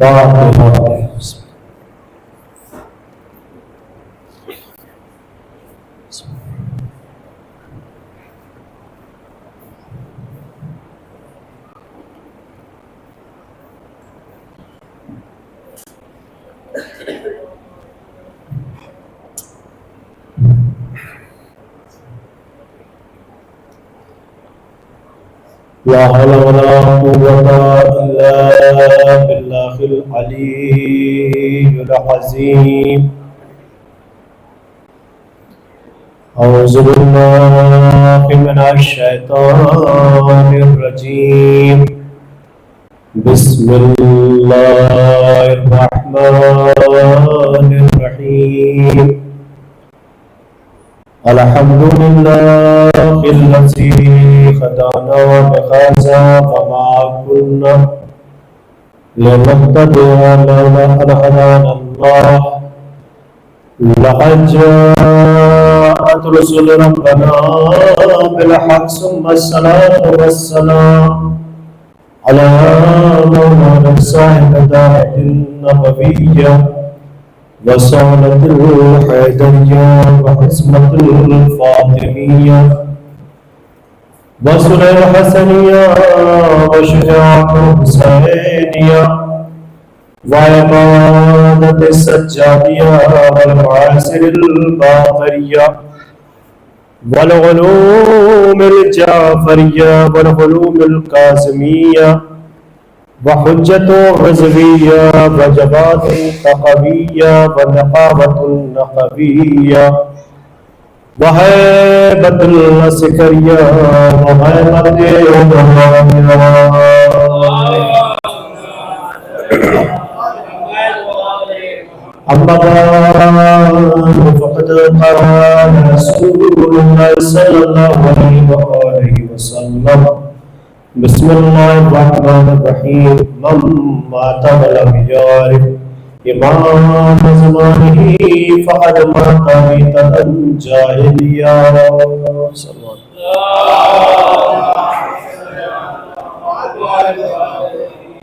لا حول ولا قوة إلا بالله العلي العظيم. أعوذ بالله من الشيطان الرجيم. بسم الله الرحمن الرحيم. الحمد لله الذي هدانا لهذا وما كنا لنهتدي لولا أن هدانا الله. لقد جاءت رسل ربنا بالحق ثم الصلاة والسلام على مولانا صاحب الدعوة النبوية وصولة الحيدرية وحسمة الفاطمية وسنة الحسنية وشجاعة الحسينية وعبادة السجادية والمعاصر الباقرية والعلوم الجعفرية والعلوم القاسمية وحجة غزوية وجبات تقوية ونقابة النقبية وهيبة العسكرية وهيبة أما بعد فقد قال رسول الله صلى الله عليه وسلم بسم الله الرحمن الرحيم. من مات ولم يعرف إمام زمانه فقد مات ميتة جاهلية.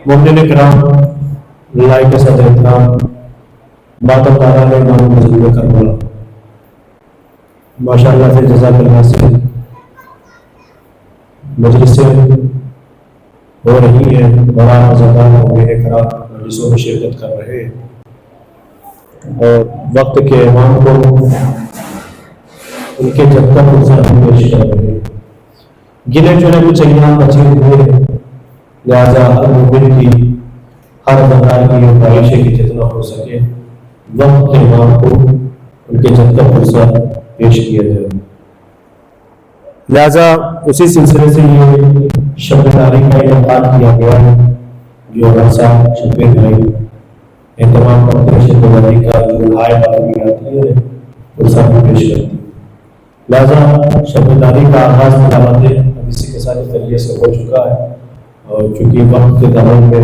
مومنین کرام، لائق صدر احترام، باتوں تعالیٰ نے امام مظلوم کربلا ماشاء اللہ سے جزاک اللہ سے مجلس سے ہو رہی ہے اور آپ مزادار میرے کرام مجلسوں میں شرکت کر رہے ہیں اور وقت کے امام کو ان کے جب تک فرصت پیش کر رہے ہیں. گنے چنے کچھ ایام بچے ہوئے ہیں، لہٰذا ہر مومن کی ہر بندہ کی خواہش ہے کہ جتنا ہو سکے وقت کے امام کو ان کے جب تک فرصت پیش کیا جائے. لہذا اسی سلسلے سے یہ شب تاریخ کا انعقاد کیا گیا ہے جو ہر سال شب تاریخ اہتمام کرتے ہیں. شب تاریخ کا جو آئے بھی آتی ہے وہ سب پیش کرتی ہے. لہذا شب تاریخ کا آغاز تلاوت حدیث کے ساتھ ذریعے سے ہو چکا ہے اور چونکہ وقت کے دوران میں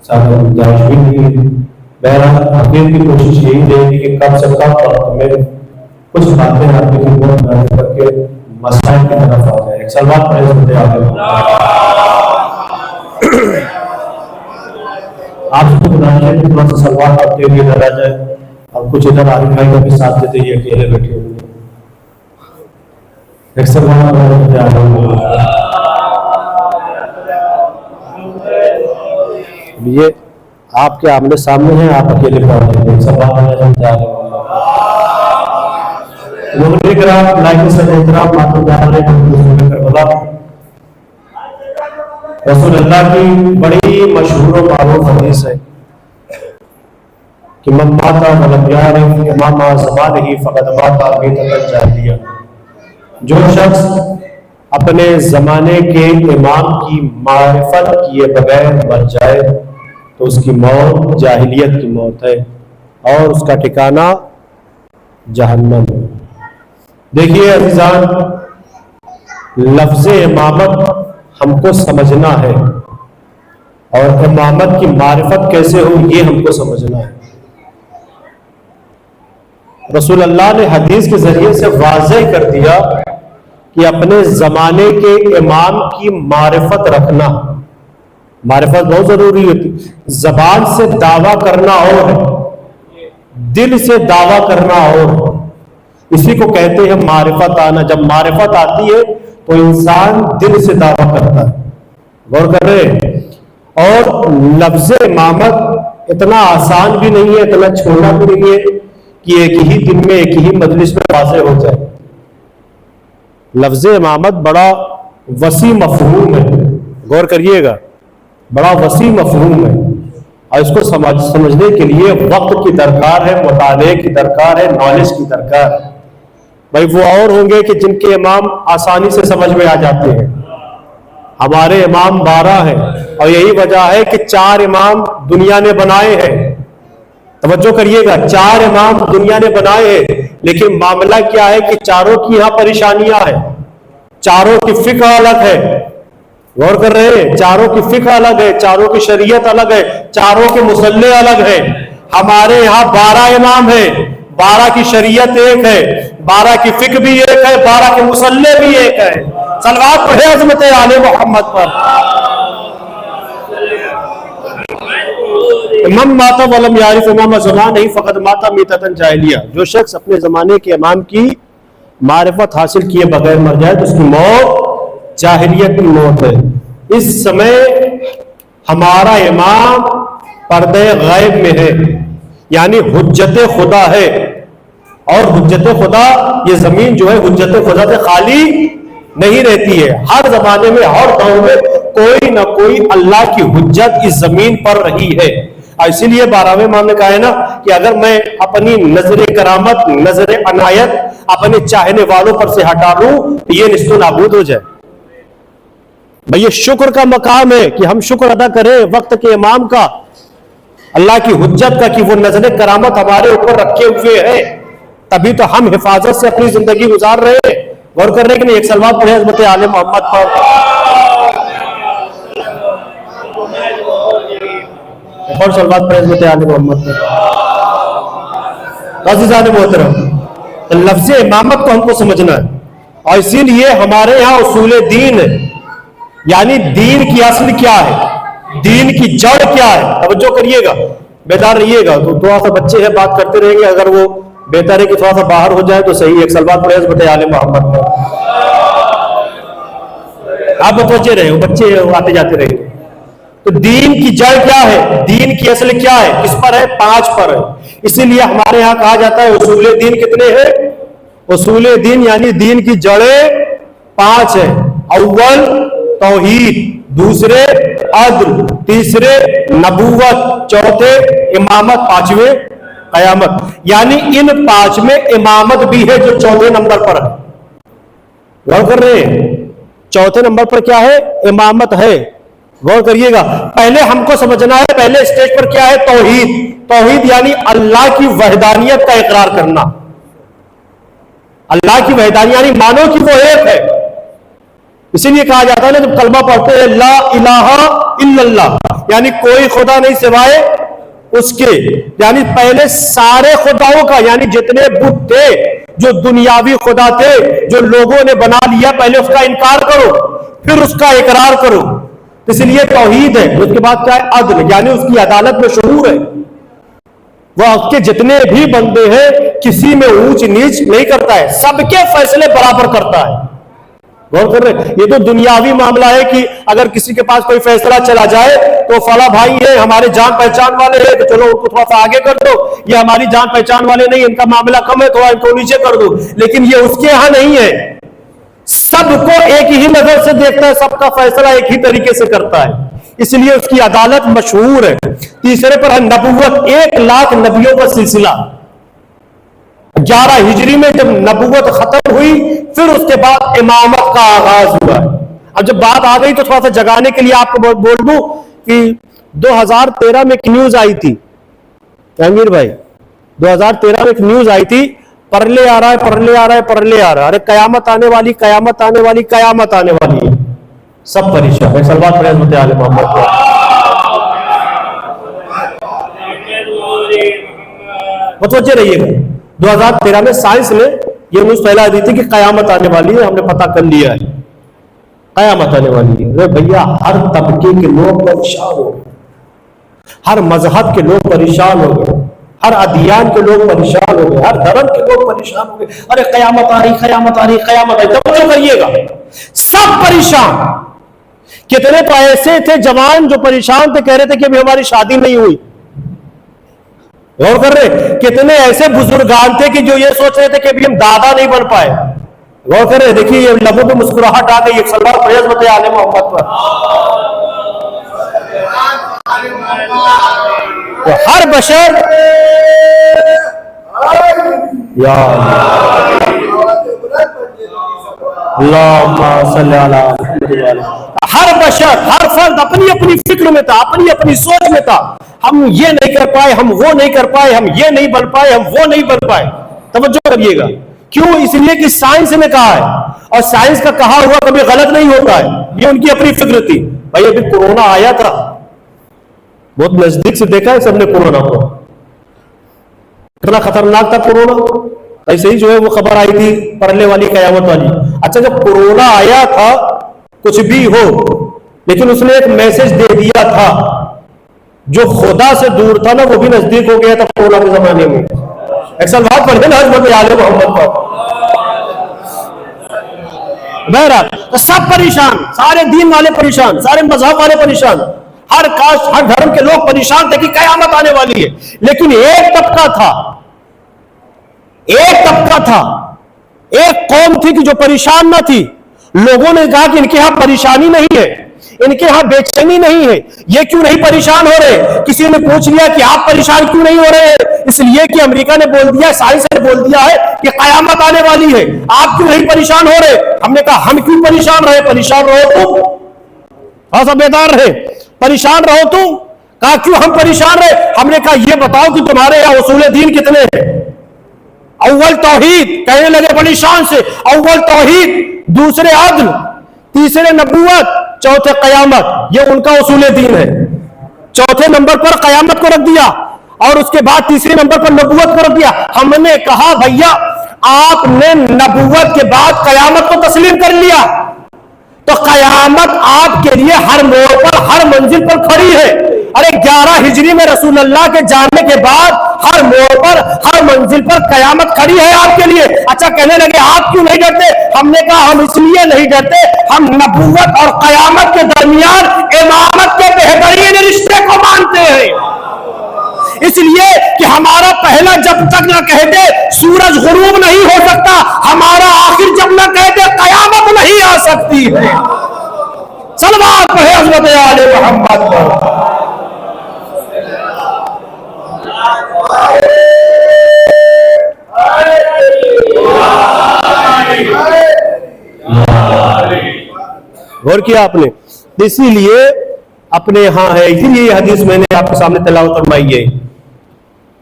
ساتھ گنجائش بھی نہیں ہے. بہرحال آخر کی کوشش یہی رہے گی کہ کم سے کم وقت میں کچھ باتیں آپ کی خدمت میں کر کے مسائل کی طرف آ جائے. ایک سلوات پڑھے سنتے آگے آپ کو بتانا ہے کہ تھوڑا سا سلوات آپ کے لیے ڈالا جائے اور کچھ ادھر عارف بھائی کا بھی ساتھ دیتے یہ اکیلے بیٹھے ہوئے. ایک سلوات پڑھے سنتے آگے. یہ آپ کے آمنے سامنے ہیں، آپ اکیلے پڑھ رہے ہیں. ایک سلوات پڑھے سنتے آگے. مومنین کرام، لائق صدر احترام، ماتم دار کربلا، رسول اللہ کی بڑی مشہور و معروف حدیث ہے کہ من مات ولم یعرف امام زمانہ فقد مات میتۃ الجاہلیہ. جو شخص اپنے زمانے کے امام کی معرفت کیے بغیر مر جائے تو اس کی موت جاہلیت کی موت ہے اور اس کا ٹھکانہ جہنم ہے. دیکھیے عزیزان، لفظ امامت ہم کو سمجھنا ہے اور امامت کی معرفت کیسے ہو یہ ہم کو سمجھنا ہے. رسول اللہ نے حدیث کے ذریعے سے واضح کر دیا کہ اپنے زمانے کے امام کی معرفت رکھنا معرفت بہت ضروری ہوتی. زبان سے دعویٰ کرنا اور ہے، دل سے دعویٰ کرنا اور. اسی کو کہتے ہیں معرفت آنا. جب معرفت آتی ہے تو انسان دل سے دعویٰ کرتا ہے. غور کر رہے ہیں. اور لفظ امامت اتنا آسان بھی نہیں ہے، اتنا چھوٹا بھی نہیں ہے کہ ایک ہی دن میں ایک ہی مجلس میں واضح ہو جائے. لفظ امامت بڑا وسیع مفہوم ہے. غور کریے گا، بڑا وسیع مفہوم ہے، اور اس کو سمجھنے کے لیے وقت کی درکار ہے، مطالعے کی درکار ہے، نالج کی درکار ہے. بھائی وہ اور ہوں گے کہ جن کے امام آسانی سے سمجھ میں آ جاتے ہیں. ہمارے امام 12 ہیں، اور یہی وجہ ہے کہ 4 امام دنیا نے بنائے ہیں. توجہ کریے گا، 4 امام دنیا نے بنائے ہیں، لیکن معاملہ کیا ہے کہ چاروں کی یہاں پریشانیاں ہیں. چاروں کی فقہ الگ ہے. غور کر رہے ہیں، چاروں کی فقہ الگ ہے، چاروں کی شریعت الگ ہے، چاروں کے مصلے الگ ہیں. ہمارے یہاں 12 امام ہیں، 12 کی شریعت ایک ہے، 12 کی فقہ بھی ایک ہے، 12 کے مصلے بھی ایک ہے. صلوات پڑھے عظمت آل محمد پر. امام ماتا ولم یعرف امام زمان نہیں فقط ماتا میتۃ جاہلیہ. جو شخص اپنے زمانے کے امام کی معرفت حاصل کیے بغیر مر جائے تو اس کی موت جاہلیت کی موت ہے. اس سمے ہمارا امام پردے غیب میں ہے، یعنی حجت خدا ہے. اور حجت خدا، یہ زمین جو ہے حجت خدا سے خالی نہیں رہتی ہے. ہر زمانے میں، ہر دور میں کوئی نہ کوئی اللہ کی حجت اس زمین پر رہی ہے. اور اسی لیے 12ویں امام نے کہا ہے نا کہ اگر میں اپنی نظر کرامت، نظر عنایت اپنے چاہنے والوں پر سے ہٹا لوں تو یہ نست و نابود ہو جائے. بھئی یہ شکر کا مقام ہے کہ ہم شکر ادا کریں وقت کے امام کا، اللہ کی حجت کا، کہ وہ نظر کرامت ہمارے اوپر رکھے ہوئے ہیں. تبھی تو ہم حفاظت سے اپنی زندگی گزار رہے ہیں. غور کر رہے ہیں کہ نہیں؟ ایک سلوات پڑھے عظمت آل محمد پر. ایک اور سلوات پڑھے عظمت آل محمد پر. عزیزان محترم، لفظ امامت کو ہم کو سمجھنا ہے، اور اسی لیے ہمارے یہاں اصول دین ہے. یعنی دین کی اصل کیا ہے، دین کی جڑ کیا ہے. توجہ کریے گا، بیدار رہیے گا. تو تھوڑا سا بچے ہیں بات کرتے رہیں گے، اگر وہ بہتر ہے کہ تھوڑا سا باہر ہو جائے تو صحیح. ایک سلوات پڑھے عظمت آل محمد پر. آپ متوجہ رہے ہو، بچے آتے جاتے رہیں گے. تو دین کی جڑ کیا ہے، دین کی اصل کیا ہے، کس پر ہے؟ 5 پر ہے. اسی لیے ہمارے یہاں کہا جاتا ہے اصول دین کتنے ہیں؟ اصول دین یعنی دین کی جڑیں 5 ہیں. اول توحید، دوسرے عدل، تیسرے نبوت، چوتھے امامت، 5ویں قیامت. یعنی ان 5 میں امامت بھی ہے جو 4تھے نمبر پر ہے. غور کر رہے ہیں، 4تھے نمبر پر کیا ہے؟ امامت ہے. غور کریے گا، پہلے ہم کو سمجھنا ہے پہلے اسٹیج پر کیا ہے؟ توحید. توحید یعنی اللہ کی وحدانیت کا اقرار کرنا. اللہ کی وحدانیت یعنی مانو کہ وہ ایک ہے. اسی لیے کہا جاتا ہے نا جب کلمہ پڑھتے ہیں لا الہ الا اللہ، یعنی کوئی خدا نہیں سوائے اس کے. یعنی پہلے سارے خداؤں کا، یعنی جتنے بت تھے جو دنیاوی خدا تھے جو لوگوں نے بنا لیا، پہلے اس کا انکار کرو پھر اس کا اقرار کرو. اس لیے توحید ہے. اس کے بعد کیا ہے؟ عدل، یعنی اس کی عدالت میں شعور ہے. وہ اس کے جتنے بھی بندے ہیں کسی میں اونچ نیچ نہیں کرتا ہے، سب کے فیصلے برابر کرتا ہے. غور کر رہے، یہ تو دنیاوی معاملہ ہے کہ اگر کسی کے پاس کوئی فیصلہ چلا جائے تو فلاں بھائی ہے ہمارے جان پہچان والے ہیں تو چلو ان کو تھوڑا سا آگے کر دو، یہ ہماری جان پہچان والے نہیں، ان کا معاملہ کم ہے تھوڑا ان کو نیچے کر دو. لیکن یہ اس کے یہاں نہیں ہے. سب کو ایک ہی نظر سے دیکھتا ہے، سب کا فیصلہ ایک ہی طریقے سے کرتا ہے. اس لیے اس کی عدالت مشہور ہے. تیسرے پر ہے نبوت. 1,00,000 نبیوں کا سلسلہ. 11 ہجری میں جب نبوت ختم ہوئی پھر اس کے بعد امامت کا آغاز ہوا. اب جب بات آ گئی تو تھوڑا سا جگانے کے لیے آپ کو بول دوں کہ 2013 میں ایک نیوز آئی تھی امیر بھائی، 2013 میں ایک نیوز آئی تھی، پرلے آ رہا ہے، پرلے آ رہا ہے، پرلے آ رہا ہے. ارے قیامت آنے والی، قیامت آنے والی، قیامت آنے والی ہے. سب پریشان ہے. سلوات پڑھیں حضرت آل محمد پر. متوجہ رہیے گا، 2013 میں سائنس نے یہ نیوز پھیلا دی تھی کہ قیامت آنے والی ہے، ہم نے پتہ کر لیا ہے. قیامت آنے والی ہے۔ بھیا ہر طبقے کے لوگ پریشان ہو گئے، ہر مذہب کے لوگ پریشان ہو گئے، ہر ادیان کے لوگ پریشان ہو گئے، ہر دھرم کے لوگ پریشان ہو گئے۔ ارے قیامت آ رہی، قیامت آ رہی، قیامت آ رہی، توجہ کریے گا، سب پریشان۔ کتنے تو ایسے تھے جوان جو پریشان تھے، کہہ رہے تھے کہ ابھی ہماری شادی نہیں ہوئی۔ غور کر رہے، کتنے ایسے بزرگان تھے کہ جو یہ سوچ رہے تھے کہ ابھی ہم دادا نہیں بن پائے۔ غور کر رہے، دیکھیے یہ لبوں پہ مسکراہٹ آ گئی، ایک سلوات پڑھیں حضرت آل محمد پر۔ تو ہر بشر یا اللہم صلی علی محمد، ہر بشر، ہر فرد اپنی اپنی فکر میں تھا، اپنی اپنی سوچ میں تھا، ہم یہ نہیں کر پائے، ہم وہ نہیں کر پائے، ہم یہ نہیں بن پائے، ہم وہ نہیں بن پائے۔ توجہ کریے گا، کیوں؟ اس لیے کہ سائنس نے کہا ہے، اور سائنس کا کہا ہوا کبھی غلط نہیں ہوتا ہے، یہ ان کی اپنی فکر تھی۔ بھائی ابھی کورونا آیا تھا، بہت نزدیک سے دیکھا ہے سب نے کورونا کو، اتنا خطرناک تھا کورونا۔ ایسے ہی جو ہے وہ خبر آئی تھی پرلے والی، قیامت والی۔ اچھا جب کورونا آیا تھا، کچھ بھی ہو، لیکن اس نے ایک میسج دے دیا تھا، جو خدا سے دور تھا نا وہ بھی نزدیک ہو گیا تھا کورونا کے زمانے میں۔ ایک سال بعد پڑھے نا حضرت آل محمد پر۔ بہرحال سب پریشان، سارے دین والے پریشان، سارے مذہب والے پریشان، ہر کاسٹ، ہر دھرم کے لوگ پریشان تھے کہ قیامت آنے والی ہے۔ لیکن ایک طبقہ تھا، ایک قوم تھی کہ جو پریشان نہ تھی۔ لوگوں نے کہا کہ ان کے ہاں پریشانی نہیں ہے، ان کے ہاں بے چینی نہیں ہے، یہ کیوں نہیں پریشان ہو رہے؟ کسی نے پوچھ لیا کہ آپ پریشان کیوں نہیں ہو رہے؟ اس لیے کہ امریکہ نے بول دیا، سائنس نے بول دیا ہے کہ قیامت آنے والی ہے، آپ کیوں نہیں پریشان ہو رہے؟ ہم نے کہا ہم کیوں پریشان رہے؟ پریشان رہو تم، خاصا بیدار رہے، پریشان رہو تم۔ کہا کیوں ہم پریشان رہے؟ ہم نے کہا یہ بتاؤ کہ تمہارے یہاں اصول دین کتنے ہیں؟ اول توحید، کہنے لگے بڑی شان سے، اول توحید، دوسرے عدل، تیسرے نبوت، چوتھے قیامت، یہ ان کا اصول دین ہے۔ چوتھے نمبر پر قیامت کو رکھ دیا، اور اس کے بعد تیسرے نمبر پر نبوت کو رکھ دیا۔ ہم نے کہا بھیا آپ نے نبوت کے بعد قیامت کو تسلیم کر لیا، تو قیامت آپ کے لیے ہر موڑ پر، ہر منزل پر کھڑی ہے۔ ارے 11 ہجری میں رسول اللہ کے جانے کے بعد ہر موڑ پر، ہر منزل پر قیامت کھڑی ہے آپ کے لیے۔ اچھا کہنے لگے آپ کیوں نہیں ڈرتے؟ ہم نے کہا ہم اس لیے نہیں ڈرتے، ہم نبوت اور قیامت کے درمیان امامت کے بہترین رشتے کو مانتے ہیں، اس لیے کہ ہمارا پہلا جب تک نہ کہہ دے سورج غروب نہیں ہو سکتا، ہمارا آخر جب نہ کہہ دے قیامت نہیں آ سکتی ہے۔ صلوات پڑھے حضرت آل محمد پر۔ غور کیا آپ نے؟ اسی لیے اپنے ہاں ہے، اسی لیے یہ حدیث میں نے آپ کے سامنے تلاوت فرمائی ہے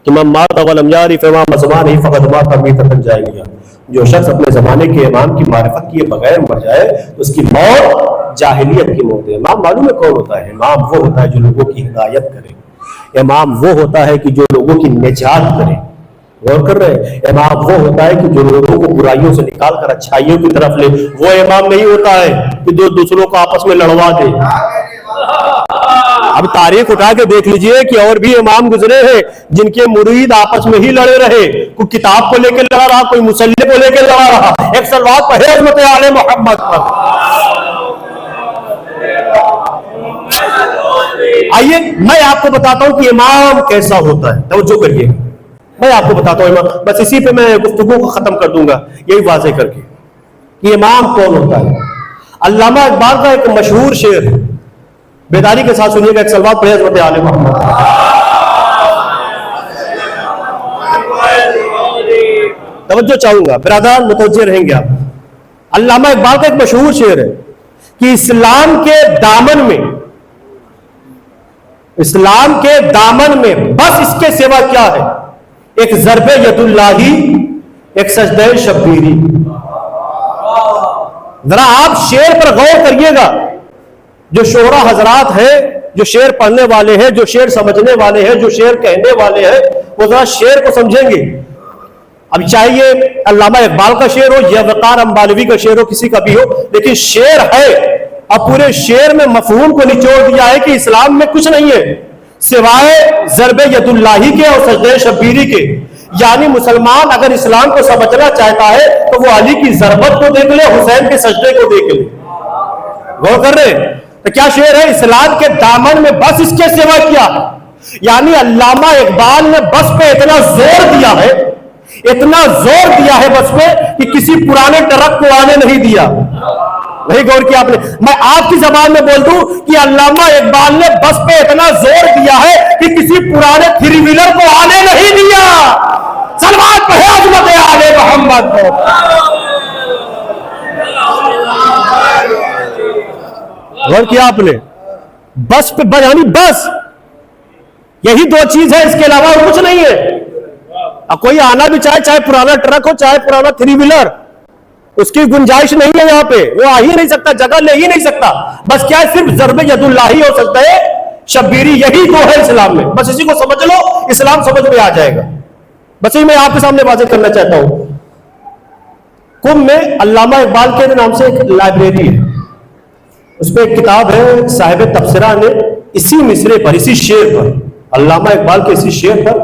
کہ من مات ولم یعرف امام زمانہ فقد مات میتۃ جاہلیہ، جو شخص اپنے زمانے کے امام کی معرفت کیے بغیر مر جائے تو اس کی موت جاہلیت کی موت ہے۔ امام معلوم ہے کون ہوتا ہے؟ امام وہ ہوتا ہے جو لوگوں کی ہدایت کرے، امام وہ ہوتا ہے کہ جو لوگوں کی نجات کرے۔ غور کر رہے ہیں؟ امام وہ ہوتا ہے کہ جو لوگوں کو برائیوں سے نکال کر اچھائیوں کی طرف لے۔ وہ امام نہیں ہوتا ہے کہ جو دوسروں کو آپس میں لڑوا دے۔ اب تاریخ اٹھا کے دیکھ لیجئے کہ اور بھی امام گزرے ہیں جن کے مرید آپس میں ہی لڑے رہے، کوئی کتاب کو لے کے لڑا رہا، کوئی مسلح کو لے کے لڑا رہا۔ ایک صلوات پڑھے حضرت آل محمد پر۔ آئیے میں آپ کو بتاتا ہوں کہ امام کیسا ہوتا ہے، توجہ کریے، میں آپ کو بتاتا ہوں امام، بس اسی پہ میں گفتگو کو ختم کر دوں گا یہی واضح کر کے کہ امام کون ہوتا ہے۔ علامہ اقبال کا ایک مشہور شعر ہے، بیداری کے ساتھ سنیے گا، ایک صلوات پڑھے حضرت آل محمد۔ توجہ چاہوں گا، برادران متوجہ رہیں گے آپ۔ علامہ اقبال کا ایک مشہور شعر ہے کہ اسلام کے دامن میں، اسلام کے دامن میں بس اس کے سوا کیا ہے؟ ایک ضرب ید اللہی، ایک سجدہ شبیری۔ ذرا آپ شعر پر غور کریے گا، جو شعراء حضرات ہیں، جو شعر پڑھنے والے ہیں، جو شعر سمجھنے والے ہیں، جو شعر کہنے والے ہیں، وہ ذرا شعر کو سمجھیں گے اب چاہے یہ علامہ اقبال کا شعر ہو یا وقار امبالوی کا شعر ہو، کسی کا بھی ہو، لیکن شعر ہے، اب پورے شعر میں مفہوم کو نچوڑ دیا ہے کہ اسلام میں کچھ نہیں ہے سوائے ضرب ید اللہ کے اور سجدہ شبیری کے. یعنی مسلمان اگر اسلام کو سمجھنا چاہتا ہے تو وہ علی کی ضربت کو دیکھ لے، حسین کے سجدے کو دیکھ لے. غور کر رہے ہیں تو کیا شعر ہے؟ اسلام کے دامن میں بس اس کے سوا کیا. یعنی علامہ اقبال نے بس پہ اتنا زور دیا ہے، اتنا زور دیا ہے بس پہ کہ کسی پرانے ٹرک کو آنے نہیں دیا. نہیں غور کیا آپ نے؟ میں آپ کی زبان میں بول دوں کہ علامہ اقبال نے بس پہ اتنا زور دیا ہے کہ کسی پرانے تھری ویلر کو آنے نہیں دیا. سلوات پڑھے عظمت آل محمد کو. غور کیا آپ نے؟ بس پہ یعنی بس یہی دو چیز ہے، اس کے علاوہ اور کچھ نہیں ہے. اب کوئی آنا بھی چاہے پرانا ٹرک ہو چاہے پرانا تھری ویلر، اس کی گنجائش نہیں ہے یہاں پہ، وہ آ ہی نہیں سکتا، جگہ لے ہی نہیں سکتا. بس کیا ہے؟ صرف ضرب ید اللہ ہی ہو سکتا ہے، شبیری، یہی دو ہے اسلام میں. بس اسی کو سمجھ لو، اسلام سمجھ میں آ جائے گا. بس یہ میں آپ کے سامنے واضح کرنا چاہتا ہوں. قم میں علامہ اقبال کے نام سے ایک لائبریری ہے، اس پہ ایک کتاب ہے، صاحب تبصرہ نے اسی مصرے پر، اسی شعر پر، علامہ اقبال کے اسی شعر پر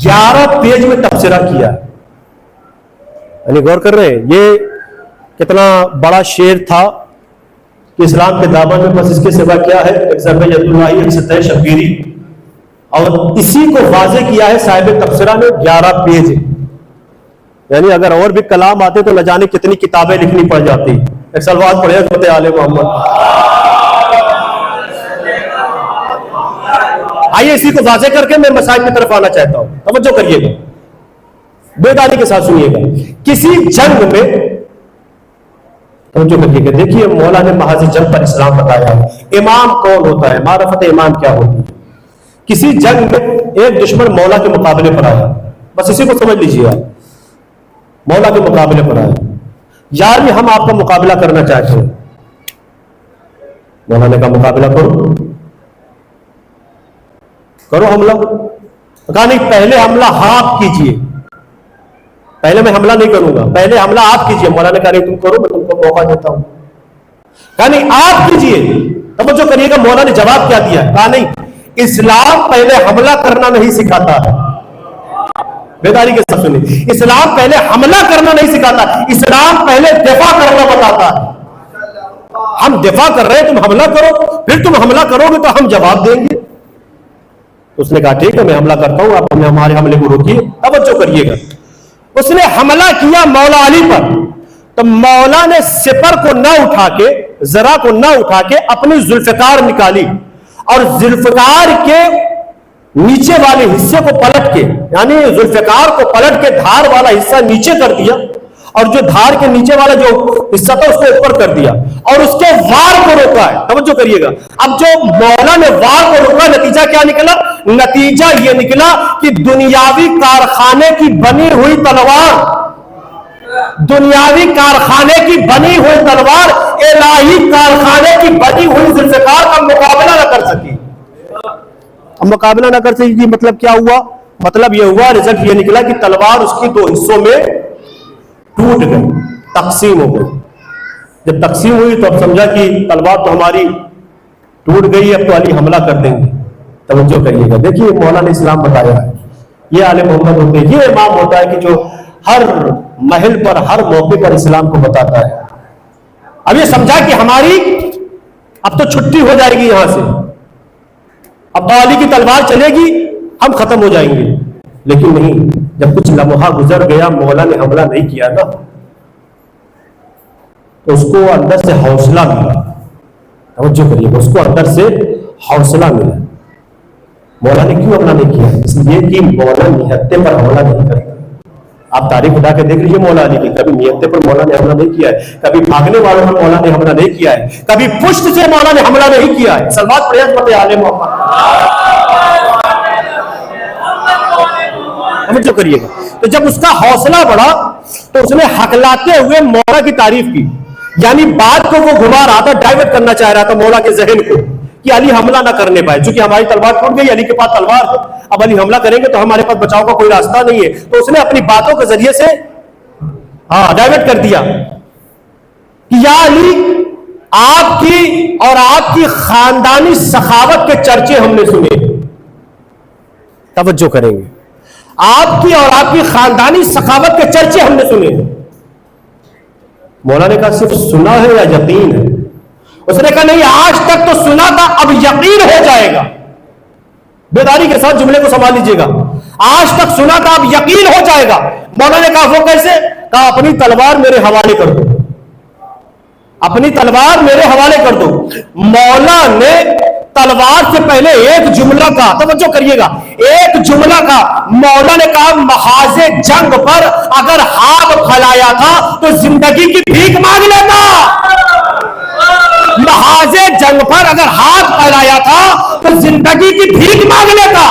11 پیج میں تبصرہ کیا ہے. یعنی غور کر رہے ہیں یہ کتنا بڑا شعر تھا کہ اسلام کے دامن میں بس اس کے سوا کیا ہے؟ ایک ضرب ید اللہ، ایک سجدہ شبیری. اور اسی کو واضح کیا ہے صاحب تبصرہ نے 11 پیج. یعنی اگر اور بھی کلام آتے تو نہ جانے کتنی کتابیں لکھنی پڑ جاتی. ایک سلوات پڑھے عظمت آل محمد. آئیے اسی کو واضح کر کے میں مسائل کی طرف آنا چاہتا ہوں. توجہ کریے گا، بیداری کے ساتھ سنیے گا. کسی جنگ میں توجہ کریے گا، دیکھیے مولا نے محاذ جنگ پر اسلام بتایا ہے. امام کون ہوتا ہے؟ معرفت امام کیا ہوتی ہے؟ کسی جنگ میں ایک دشمن مولا کے مقابلے پر آیا، بس اسی کو سمجھ لیجیے آپ، مولا کے مقابلے پر آیا. یار ہم آپ کا مقابلہ کرنا چاہتے ہیں. مولا نے کہا مقابلہ کرو حملہ. کہا نہیں، پہلے حملہ آپ کیجئے، پہلے میں حملہ نہیں کروں گا، پہلے حملہ آپ کیجئے. مولا نے کہا نہیں تم کرو، میں تم کو موقع دیتا ہوں. کہا نہیں آپ کیجئے. توجہ کریے گا مولا نے جواب کیا دیا. کہا نہیں، اسلام پہلے حملہ کرنا نہیں سکھاتا ہے. بیداری کے ساتھ سنیے، اسلام پہلے حملہ کرنا نہیں سکھاتا، اسلام پہلے دفاع کرنا بتاتا ہے. ہم دفاع کر رہے ہیں، تم حملہ کرو، پھر تم حملہ کرو گے تو ہم جواب دیں گے. اس نے کہا ٹھیک ہے میں حملہ کرتا ہوں، آپ ہمارے حملے کو روکیے. توجہ کریے گا، اس نے حملہ کیا مولا علی پر، تو مولا نے سپر کو نہ اٹھا کے، ذرا کو نہ اٹھا کے اپنی ذوالفقار نکالی اور ذوالفقار کے نیچے والے حصے کو پلٹ کے، یعنی ذوالفقار کو پلٹ کے دھار والا حصہ نیچے کر دیا اور جو دھار کے نیچے والا جو حصہ تھا اس کو اوپر کر دیا اور اس کے وار کو روکا ہے. توجہ کریے گا، اب جو مولا نے وار کو روکا، نتیجہ کیا نکلا؟ نتیجہ یہ نکلا کہ دنیاوی کارخانے کی بنی ہوئی تلوار، دنیاوی کارخانے کی بنی ہوئی تلوار الہی کارخانے کی بنی ہوئی ذوالفقار کا مقابلہ نہ کر سکی. اب مقابلہ نہ کر سکی مطلب کیا ہوا؟ مطلب یہ ہوا، رزلٹ یہ نکلا کہ تلوار اس کی 2 حصوں میں ٹوٹ گئی، تقسیم ہو گئی. جب تقسیم ہوئی تو اب سمجھا کہ تلوار تو ہماری ٹوٹ گئی، اب تو علی حملہ کر دیں گے. توجہ کریے گا، دیکھیے مولا نے اسلام بتایا ہے. یہ آل محمد ہوتے ہیں، یہ امام ہوتا ہے کہ جو ہر محل پر، ہر موقع پر اسلام کو بتاتا ہے. اب یہ سمجھا کہ ہماری اب تو چھٹی ہو جائے گی یہاں سے، اب علی کی تلوار چلے گی، ہم ختم ہو جائیں گے. لیکن نہیں، جب کچھ لمحہ گزر گیا، مولا نے حملہ نہیں کیا نا، تو اس کو اندر سے حوصلہ ملا. توجہ کریے، اس کو اندر سے حوصلہ ملا. مولا نے کیوں حملہ نہیں کیا؟ اس لیے کہ مولا نہتے پر حملہ نہیں کرتا. آپ تاریخ اٹھا کے دیکھ لیجیے مولا علی کی، کبھی نہتے پر مولا نے حملہ نہیں کیا ہے، کبھی بھاگنے والوں پر مولا نے حملہ نہیں کیا ہے، کبھی پشت سے مولا نے حملہ نہیں کیا ہے. سلوات پڑھیں عظمت آل محمد. توجہ کریے گا، تو جب اس کا حوصلہ بڑھا تو اس نے ہکلاتے ہوئے مولا کی تعریف کی. یعنی بات کو وہ گھما رہا تھا، ڈائیورٹ کرنا چاہ رہا تھا مولا کے ذہن کو کہ علی حملہ نہ کرنے پائے. چونکہ ہماری تلوار ٹوٹ گئی, علی کے پاس تلوار ہے, اب علی حملہ کریں گے تو ہمارے پاس بچاؤ کا کوئی راستہ نہیں ہے. تو اس نے اپنی باتوں کے ذریعے سے ڈائیورٹ کر دیا کہ یا علی, آپ کی اور آپ کی خاندانی سخاوت کے چرچے ہم نے سنے. توجہ کریں گے, آپ کی اور آپ کی خاندانی سخاوت کے چرچے ہم نے سنے. مولا نے کہا صرف سنا ہے یا یقین ہے؟ اس نے کہا نہیں, آج تک تو سنا تھا, اب یقین ہو جائے گا. بیداری کے ساتھ جملے کو سنبھال لیجیے گا. آج تک سنا تھا, اب یقین ہو جائے گا. مولا نے کہا وہ کیسے؟ کہا اپنی تلوار میرے حوالے کر دو, اپنی تلوار میرے حوالے کر دو. مولا نے تلوار سے پہلے ایک جملہ کا, توجہ کریے گا, ایک جملہ کا مولا نے کہا محاذ جنگ پر اگر ہاتھ پھیلایا تھا تو زندگی کی بھیک مانگ لیتا. محاذ جنگ پر اگر ہاتھ پھیلایا تھا تو زندگی کی بھیک مانگ لیتا.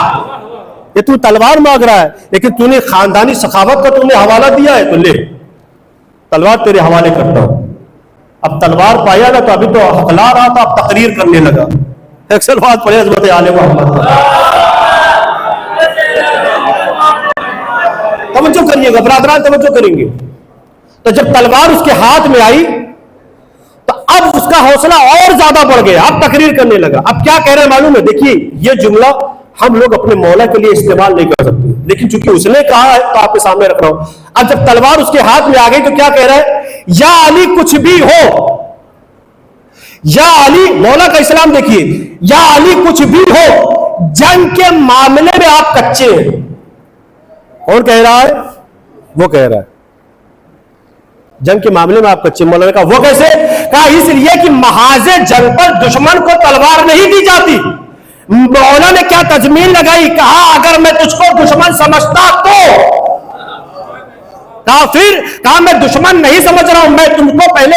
یہ تو تلوار مانگ رہا ہے, لیکن تو نے خاندانی سخاوت کا تو نے حوالہ دیا ہے, تو لے تلوار تیرے حوالے کرتا ہوں. اب تلوار پایا نا تو ابھی تو ہکلا رہا تھا, اب تقریر کرنے لگا. ایک سلوات پڑھے حضرت آل محمد. توجہ کریے گا برادران, توجہ کریں گے. تو جب تلوار اس کے ہاتھ میں آئی تو اب اس کا حوصلہ اور زیادہ بڑھ گیا, اب تقریر کرنے لگا. اب کیا کہہ رہے ہیں معلوم ہے؟ دیکھیے یہ جملہ ہم لوگ اپنے مولا کے لیے استعمال نہیں کر سکتے, لیکن چونکہ اس نے کہا ہے تو آپ کے سامنے رکھ رہا ہوں. اب جب تلوار اس کے ہاتھ میں آ گئی تو کیا کہہ رہا ہے؟ یا علی کچھ بھی ہو, یا علی, مولا کا اسلام دیکھیے, یا علی کچھ بھی ہو, جنگ کے معاملے میں آپ کچے ہیں. کون کہہ رہا ہے؟ وہ کہہ رہا ہے جنگ کے معاملے میں آپ کچے. مولا نے کہا وہ کیسے؟ کہا اس لیے کہ محاذ جنگ پر دشمن کو تلوار نہیں دی جاتی. مولا نے کیا تضمین لگائی؟ کہا اگر میں تجھ کو دشمن سمجھتا تو, کہا پھر, کہا میں دشمن نہیں سمجھ رہا ہوں, میں تم کو پہلے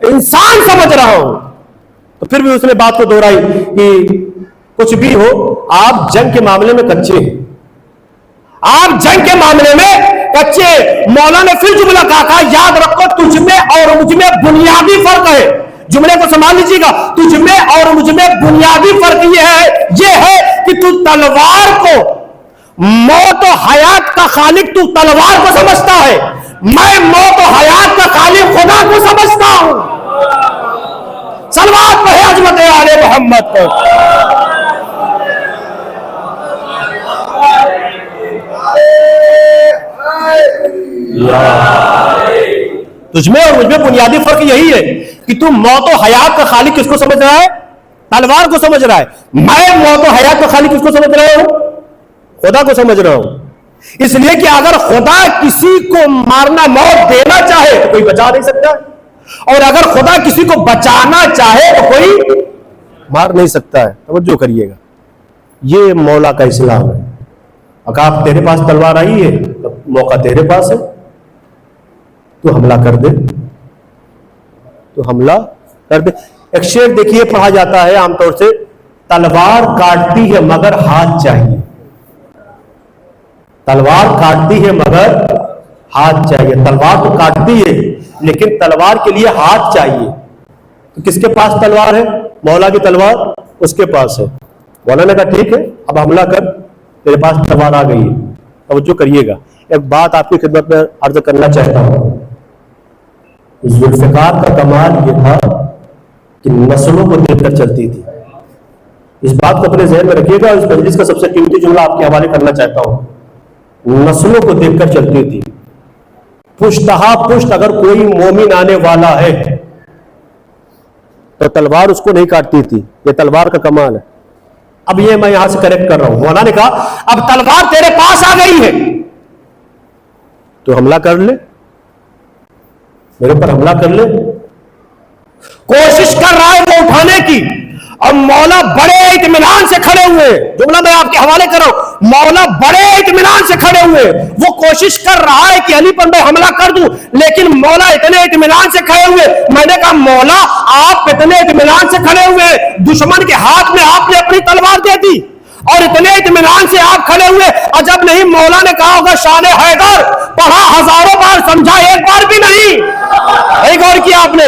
انسان سمجھ رہا ہوں. تو پھر بھی اس نے بات کو دہرائی کہ کچھ بھی ہو آپ جنگ کے معاملے میں کچے ہیں, آپ جنگ کے معاملے میں کچے. مولا نے پھر جملہ کہا یاد رکھو تجھ میں اور مجھ میں بنیادی فرق ہے. جملے کو سنبھال لیجیے گا, تجھ میں اور مجھ میں بنیادی فرق یہ ہے کہ تو تلوار کو, موت و حیات کا خالق تو تلوار کو سمجھتا ہے, میں موت و حیات کا خالق خدا کو سمجھتا ہوں. صلوات پڑھے عظمت آل محمد پر. تجھ میں اور مجھ میں بنیادی فرق یہی ہے کہ تم موت و حیات کا خالق کس کو سمجھ رہا ہے؟ تلوار کو سمجھ رہا ہے. میں موت و حیات کا خالق کس کو سمجھ رہا ہوں؟ خدا کو سمجھ رہا ہوں. اس لیے کہ اگر خدا کسی کو مارنا, موت دینا چاہے تو کوئی بچا نہیں سکتا, اور اگر خدا کسی کو بچانا چاہے تو کوئی مار نہیں سکتا ہے. توجہ کریے گا, یہ مولا کا اسلام ہے. اگر آپ تیرے پاس تلوار آئی ہے تو موقع تیرے پاس ہے, تو حملہ کر دے, تو حملہ کر دے. ایک شعر دیکھیے پڑھا جاتا ہے عام طور سے, تلوار کاٹتی ہے مگر ہاتھ چاہیے. تلوار کاٹتی ہے مگر ہاتھ چاہیے. تلوار تو کاٹتی ہے لیکن تلوار کے لیے ہاتھ چاہیے. تو کس کے پاس تلوار ہے؟ مولا کی تلوار اس کے پاس ہے. مولا نے کہا ٹھیک ہے اب حملہ کر, تیرے پاس تلوار آ گئی ہے. توجہ کریے گا, ایک بات آپ کی خدمت میں عرض کرنا چاہتا ہوں. ذوالفقار کا کمال یہ تھا کہ نسلوں کو دیکھ کر چلتی تھی. اس بات کو اپنے ذہن میں رکھیے گا. اس مجلس کا سب سے قیمتی جملہ آپ کے حوالے کرنا چاہتا ہوں. نسلوں کو دیکھ کر چلتی تھی. پشتہا پشت اگر کوئی مومن آنے والا ہے تو تلوار اس کو نہیں کاٹتی تھی. یہ تلوار کا کمال ہے. اب یہ میں یہاں سے کریکٹ کر رہا ہوں. مولا نے کہا اب تلوار تیرے پاس آ گئی ہے تو حملہ کر لے, میرے پر حملہ کر لے. کوشش کر رہا ہے وہ اٹھانے کی, اور مولا بڑے اطمینان سے کھڑے ہوئے. جملہ میں آپ کے حوالے کر رہا ہوں, مولا بڑے اطمینان سے کھڑے ہوئے. وہ کوشش کر رہا ہے کہ علی پر میں حملہ کر دوں, لیکن مولا اتنے اطمینان سے کھڑے ہوئے. میں نے کہا مولا آپ اتنے اطمینان سے کھڑے ہوئے, دشمن کے ہاتھ میں آپ نے اپنی تلوار دے دی اور اتنے اطمینان سے آپ کھڑے ہوئے. عجب نہیں مولا نے کہا ہوگا شان حیدر, پڑھا ہزاروں بار سمجھا ایک بار بھی نہیں. ایک اور کیا آپ نے,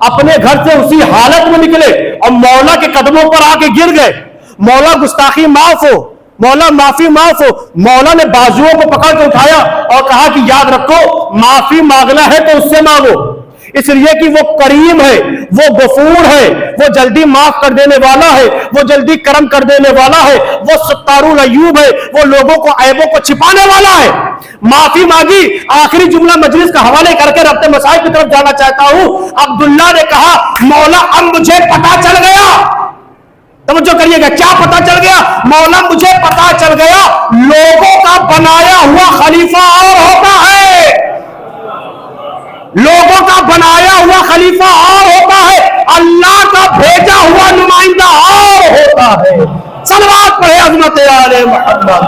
اپنے گھر سے اسی حالت میں نکلے اور مولا کے قدموں پر آ کے گر گئے. مولا گستاخی معاف ہو, مولا معافی معاف ہو. مولا نے بازوؤں کو پکڑ کے اٹھایا اور کہا کہ یاد رکھو معافی مانگنا ہے تو اس سے مانگو, اس لیے کہ وہ کریم ہے, وہ غفور ہے, وہ جلدی معاف کر دینے والا ہے, وہ جلدی کرم کر دینے والا ہے, وہ ستار العیوب ہے, وہ لوگوں کو عیبوں کو چھپانے والا ہے. معافی مانگی. آخری جملہ مجلس کا حوالے کر کے اپنے مسائل کی طرف جانا چاہتا ہوں. عبداللہ نے کہا مولا اب مجھے پتا چل گیا. توجہ کریے گا, کیا پتا چل گیا؟ مولا مجھے پتا چل گیا لوگوں کا بنایا ہوا خلیفہ اور ہوتا ہے, لوگوں کا بنایا ہوا خلیفہ اور ہوتا ہے, اللہ کا بھیجا ہوا نمائندہ اور ہوتا ہے. صلوات پڑھے عظمت آل محمد.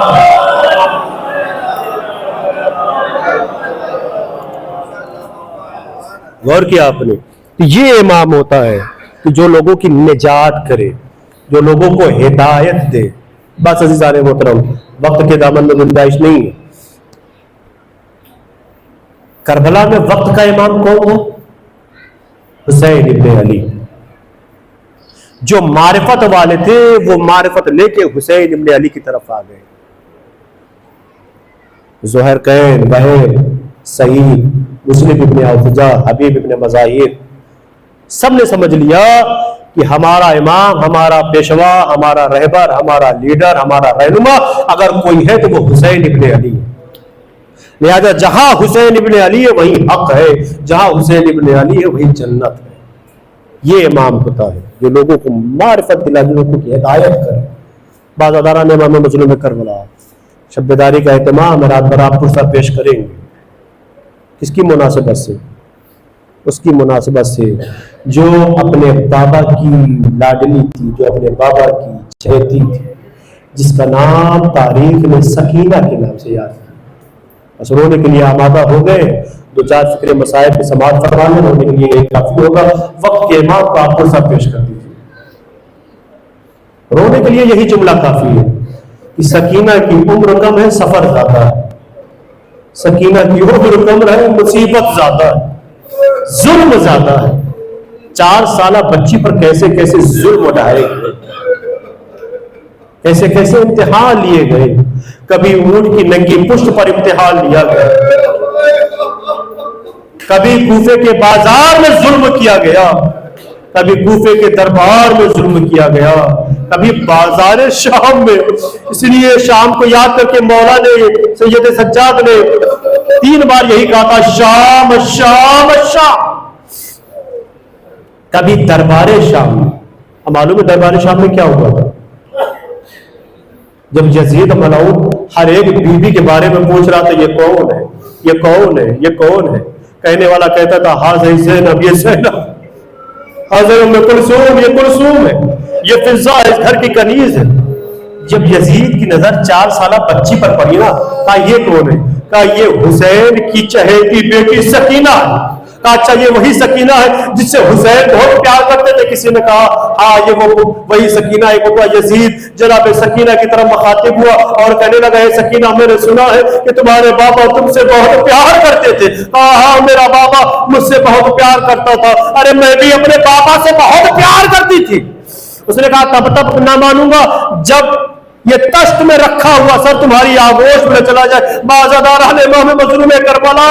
غور کیا آپ نے؟ یہ امام ہوتا ہے کہ جو لوگوں کی نجات کرے, جو لوگوں کو ہدایت دے. بس عزیزان محترم, وقت کے دامن میں گنجائش نہیں ہے. کربلا میں وقت کا امام کون ہے؟ حسین ابن علی. جو معرفت والے تھے وہ معرفت لے کے حسین ابن علی کی طرف آ گئے. زہر قین, بہر, سعید, مسلم ابن اوفجا, حبیب ابن مظاہر, سب نے سمجھ لیا کہ ہمارا امام, ہمارا پیشوا, ہمارا رہبر, ہمارا لیڈر, ہمارا رہنما اگر کوئی ہے تو وہ حسین ابن علی ہے. لہذا جہاں حسین ابن علی ہے وہی حق ہے, جہاں حسین ابن علی ہے وہی جنت ہے. یہ امام ہوتا ہے جو لوگوں کو معرفت دلا, لوگوں کی ہدایت کرے. بعض ادارہ امام مظلوم کربلا شب بیداری کا اہتمام رات بھر آپ پرسہ پیش کریں گے. کس کی مناسبت سے؟ اس کی مناسبت سے جو اپنے بابا کی لاڈلی تھی, جو اپنے بابا کی چہیتی تھی, جس کا نام تاریخ میں سکینہ کے نام سے یاد ہے. بس رونے کے لیے آمادہ ہو گئے, دو چار فکر مسائل کی سماعت فرمانے, رونے کے لیے یہی کافی ہوگا. وقت کے امام کو آپ پرسہ پیش کر دیجیے. رونے کے لیے یہی جملہ کافی ہے کہ سکینہ کی عمر کم ہے, سفر زیادہ ہے. سکینہ کی عمر کم ہے, مصیبت زیادہ ہے, ظلم زیادہ ہے. 4 سالہ بچی پر کیسے کیسے ظلم اٹھائے گئے, کیسے کیسے امتحان لیے گئے. کبھی اونٹ کی ننگی پشت پر امتحان لیا گیا, کبھی کوفے کے بازار میں ظلم کیا گیا, کبھی کوفے کے دربار میں ظلم کیا گیا, کبھی بازار شام میں. اس لیے شام کو یاد کر کے مولا نے, سید سجاد نے 3 بار یہی کہا تھا, شام شام شام. کبھی دربار شام میں. اب معلوم ہے دربار شام میں کیا ہوا تھا؟ جب یزید ملعون ہر ایک بیوی کے بارے میں پوچھ رہا تھا, یہ کون ہے, یہ کون ہے, یہ کون ہے. کہنے والا کہتا تھا حاضر زینب, یہ زینب. حاضر ام کلثوم, یہ کلثوم ہے. یہ فضا اس گھر کی کنیز ہے. جب یزید کی نظر 4 سالہ بچی پر پڑی نا, کہا یہ کون ہے؟ کہا یہ حسین کی چہیتی بیٹی سکینہ ہے. کہا اچھا یہ وہی سکینہ ہے جس سے حسین بہت پیار کرتے تھے. کسی نے کہا ہاں یہ وہی سکینہ ہے. وہ یزید جناب سکینہ کی طرف مخاطب ہوا اور کہنے لگا, اے سکینہ میں نے سنا ہے کہ تمہارے بابا تم سے بہت پیار کرتے تھے. کہا ہاں میرا بابا مجھ سے بہت پیار کرتا تھا. ارے میں بھی اپنے بابا سے بہت پیار کرتی تھی. اس نے کہا تب نہ مانوں گا جب یہ تشت میں رکھا ہوا سر تمہاری آغوش میں چلا جائے. بازادار امام مظلوم کربلا,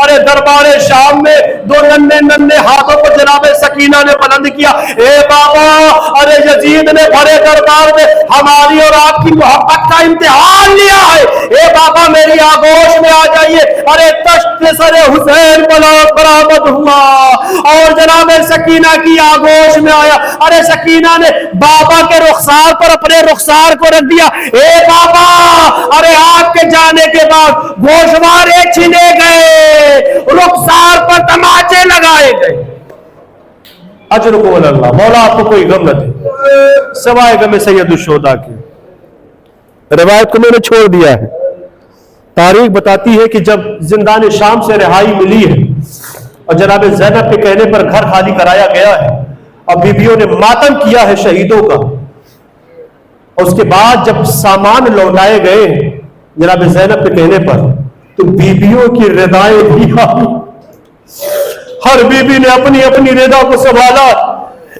ارے دربار شام میں 2 ننھے ہاتھوں کو جناب سکینہ نے بلند کیا. اے بابا, ارے یزید نے بڑے دربار میں ہماری اور آپ کی محبت کا امتحان لیا ہے. اے بابا میری آغوش میں آ جائیے. ارے تشت سے سر حسین برآمد ہوا اور جناب سکینہ کی آغوش میں آیا. ارے سکینہ نے بابا کے رخسار پر اپنے رخسار کو رکھ دیا. اے بابا, ارے آپ کے جانے کے بعد گوشوارے چھینے گئے, رخسار پر تماچے لگائے گئے. اجرکم اللہ, مولا آپ کو کوئی غم نہ دے سوائے غم سید الشہداء کی. روایت کو میں نے چھوڑ دیا ہے. تاریخ بتاتی ہے کہ جب زندان شام سے رہائی ملی ہے اور جناب زینب کے کہنے پر گھر خالی کرایا گیا ہے اور بیویوں نے ماتم کیا ہے شہیدوں کا, اور اس کے بعد جب سامان لوٹائے گئے جناب زینب کے کہنے پر تو بیویوں کی ردائیں بھی ہر بیوی نے اپنی اپنی رضا کو سنبھالا،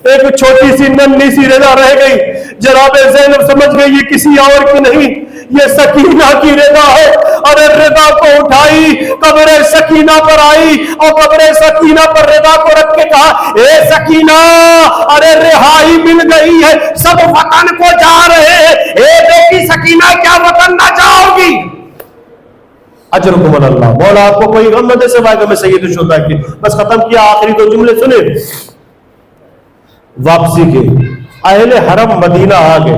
ایک چھوٹی سی ننھی سی رضا رہ گئی۔ جناب زینب سمجھ گئی یہ کسی اور کی نہیں، یہ سکینہ کی رضا ہے۔ ارے رضا کو اٹھائی، قبر سکینہ پر آئی اور قبر سکینہ پر رضا کو رکھ کے کہا اے سکینہ، ارے رہائی مل گئی ہے، سب وطن کو جا رہے ہیں، اے بیٹی سکینہ کیا وطن نہ جاؤ گی؟ اجرکم اللہ۔ مولا آپ کو کوئی غم نہ دے سوائے کہ میں سید الشہداء کی۔ بس ختم کیا، آخری دو جملے سنے واپسی کے۔ اہل حرم مدینہ آ گئے،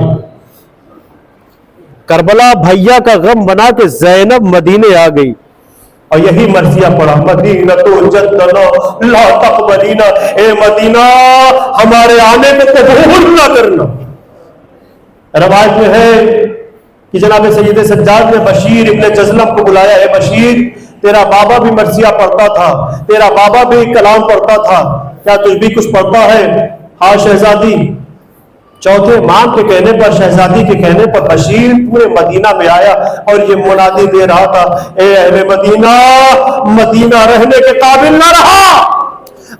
کربلا بھیا کا غم بنا کے زینب مدینے آ گئی، اور یہی مرثیہ پڑھا مدینہ تو جدنا لا تقبلینا، اے مدینہ ہمارے آنے میں قبول نہ کرنا۔ روایت میں ہے کہ جناب سید سجاد نے بشیر ابن جزلم کو بلایا، اے بشیر تیرا بابا بھی مرثیہ پڑھتا تھا، تیرا بابا بھی کلام پڑھتا تھا، کیا تجھ بھی کچھ پڑھتا ہے؟ ہاں شہزادی۔ چوتھے امام کے کہنے پر، شہزادی کے کہنے پر بشیر پورے مدینہ میں آیا اور یہ منادی دے رہا تھا اے اہل مدینہ، مدینہ رہنے کے قابل نہ رہا۔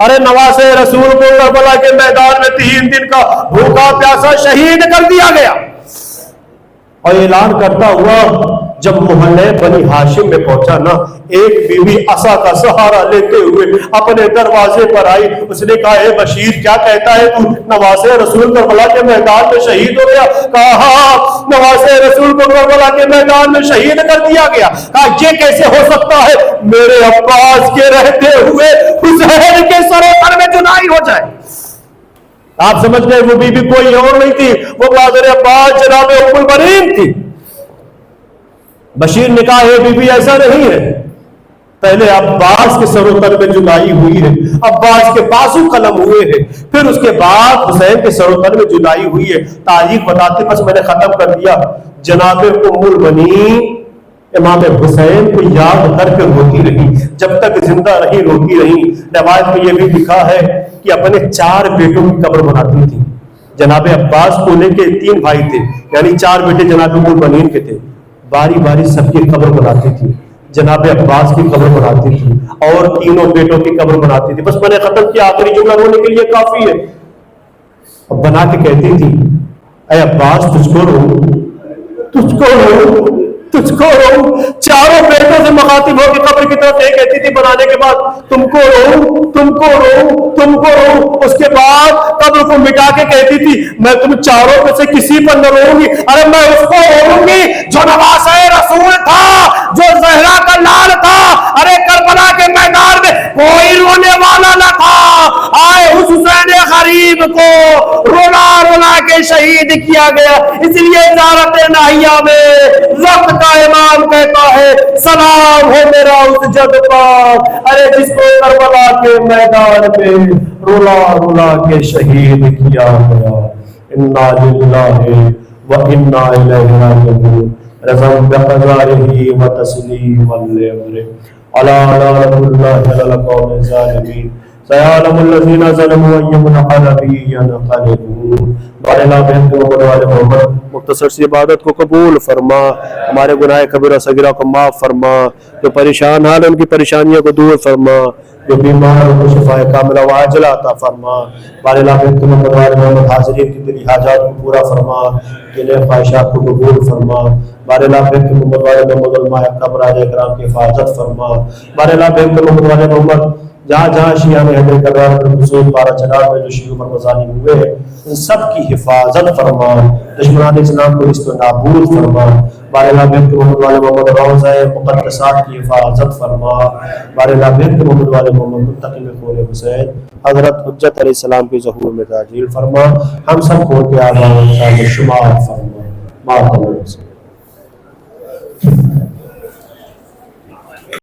ارے نواز رسول کو کربلا کے میدان میں 3 دن کا بھوکا پیاسا شہید کر دیا گیا، اور اعلان کرتا ہوا جب محلے بنی ہاشم میں پہنچا نا، ایک بیوی عصا کا سہارا لیتے ہوئے اپنے دروازے پر آئی۔ اس نے کہا اے بشیر کیا کہتا ہے تو؟ نواز رسول کربلا کے میدان میں شہید ہو گیا۔ کہا ہاں نواز رسول کو کربلا کے میدان میں شہید کر دیا گیا۔ کہا یہ کیسے ہو سکتا ہے؟ میرے عباس کے رہتے ہوئے حسین کے سر و پر میں جدائی ہو جائے۔ آپ سمجھ گئے وہ بی بی کوئی اور نہیں تھی، وہ مادر عباس جناب ام البنین تھی۔ بشیر نے کہا اے بی بی ایسا نہیں ہے، پہلے عباس کے سر و تن میں جدائی ہوئی ہے، عباس کے بازو قلم ہوئے ہیں، پھر اس کے بعد حسین کے سر و تن میں جدائی ہوئی ہے۔ تاریخ بتاتے بس میں نے ختم کر دیا۔ جناب ام البنین امام حسین کو یاد کر کے روتی رہی، جب تک زندہ رہی روتی رہی۔ روایت میں یہ بھی لکھا ہے کہ اپنے 4 بیٹوں کی قبر بناتی تھی۔ جناب عباس کو لے کے 3 بھائی تھے، یعنی 4 بیٹے جناب ام البنین کے تھے، باری باری سب کی قبر بناتی تھی۔ جناب عباس کی قبر بناتی تھی اور تینوں بیٹوں کی قبر بناتی تھی۔ بس میں نے ختم کیا، آخری جملہ رونے کے لیے کافی ہے۔ اب بنا کے کہتی تھی اے عباس تجھ کو رو، تجھ کو رو، تجھ کو رو۔ 4 بیٹوں سے مخاطب ہو کے قبر کی طرف یہ کہتی تھی بنانے کے بعد تم کو رو، تم کو رو، تم کو رو۔ اس کے بعد قبر کو مٹا کے کہتی تھی میں تم 4 میں سے کسی پر نہ روؤں گی، ارے میں اس کو روؤں گی جو نواسہ رسول تھا، جو زہرا کا لال تھا۔ ارے کربلا کے میدان میں کوئی رونے والا نہ تھا، آئے اس حسین غریب کو رولا رولا کے شہید کیا گیا۔ اس لیے زیارت ناہیہ میں وقت کا امام کہتا ہے سلام ہو میرا اس جگ پر، ارے جس کو کربلا کے میدان میں رولا رولا کے شہید کیا گیا۔ انا للہ و انا الیہ راجعون۔ رضا بقضائہ و تسلیما لامرہ، الا لعنۃ اللہ علی القوم الظالمین، سیعلم الذین ظلموا ای منقلب ینقلبون۔ بارے اللہ بہن کو والے محمد مختصر سی عبادت کو قبول فرما، ہمارے گناہ کبیرہ صغیرہ کو معاف فرما، جو پریشان حال ان کی پریشانیوں کو دور فرما، جو بیمار ان کو شفاء کاملہ و عاجلہ عطا فرما۔ بارے اللہ بہن کو والے محمد حاضرین کی دلی حاجات کو پورا فرما، دل خواہشات کو قبول فرما۔ بارے اللہ بہن کو والے محمد علماء قبر اکرام کی حفاظت فرما۔ بارے اللہ بہن کو والے محمد جہاں جہاں شیعہ نے حیدر کرار پر خصوص پارا چڑھا میں جو شیعوں پر مظالم ہوئے ہیں ان سب کی حفاظت فرما، دشمنان اسلام کو اس پر نابود فرما۔ بارے اللہ بہن کے محمد والے محمد روضہ مقدسات کی حفاظت فرما۔ بارے اللہ بہن کے محمد والے محمد منتقم خور حسین حضرت حجت علیہ السلام کی ظہور میں تعجیل فرما، ہم سب کو کے آباء و شمار فرما۔